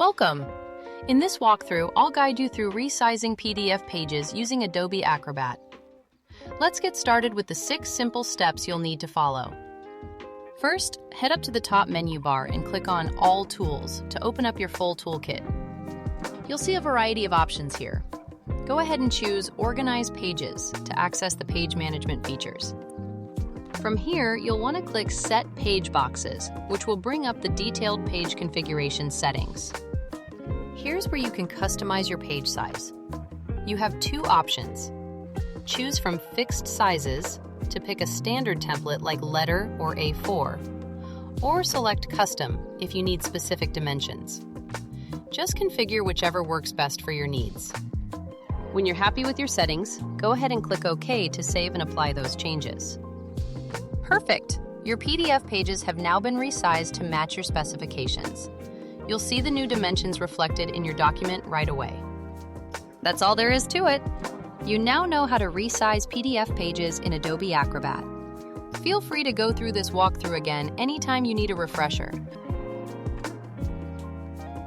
Welcome! In this walkthrough, I'll guide you through resizing PDF pages using Adobe Acrobat. Let's get started with the 6 simple steps you'll need to follow. First, head up to the top menu bar and click on All Tools to open up your full toolkit. You'll see a variety of options here. Go ahead and choose Organize Pages to access the page management features. From here, you'll want to click Set Page Boxes, which will bring up the detailed page configuration settings. Here's where you can customize your page size. You have 2 options. Choose from fixed sizes to pick a standard template like letter or A4, or select Custom if you need specific dimensions. Just configure whichever works best for your needs. When you're happy with your settings, go ahead and click OK to save and apply those changes. Perfect! Your PDF pages have now been resized to match your specifications. You'll see the new dimensions reflected in your document right away. That's all there is to it. You now know how to resize PDF pages in Adobe Acrobat. Feel free to go through this walkthrough again anytime you need a refresher.